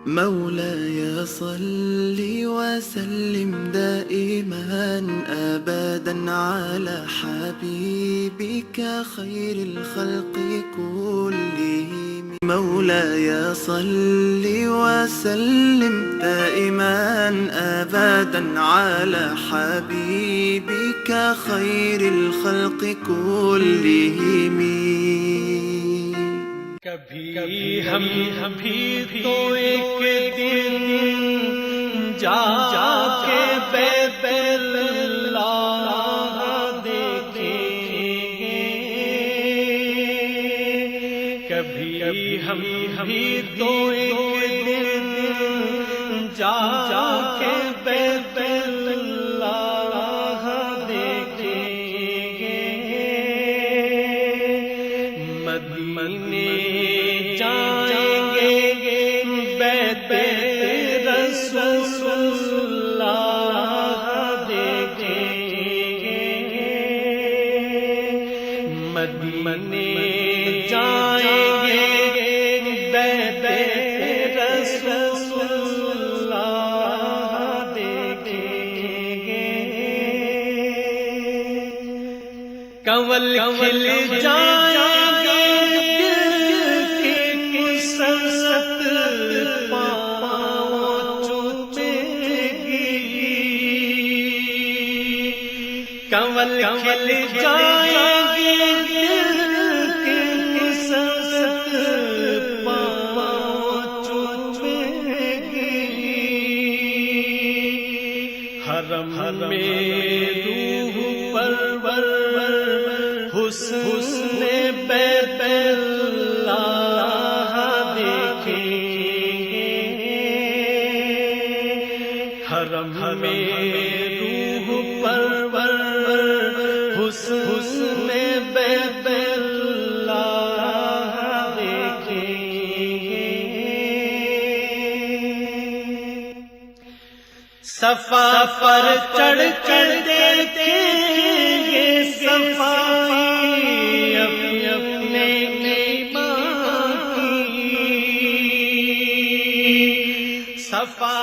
مولاي صل وسلم دائما أبدا على حبيبك خير الخلق كلهم. مولاي صل وسلم دائما أبدا على حبيبك خير الخلق كلهم. کبھی ہم بھی تو ایک دن جا کے بیت اللہ دیکھیں گے. کبھی ہم بھی تو ایک دن جا کے بیت اللہ دیکھیں گے. مدینے جائیں گے بیت رسول اللہ دیکھیں گے. مدینے جائیں گے بیت رسول اللہ دیکھیں گے. کنول کھل جائیں کنول کھل جائیں گے سست پاؤں چومیں گی. حرم میں روح پرور حسن بیت اللہ دیکھیں گے. حرم میں روح پرور حسن بیت اللہ دیکھیں گے. صفا پر چڑھ دیکھیں گے صفائی اپنے ایمان کی. صفا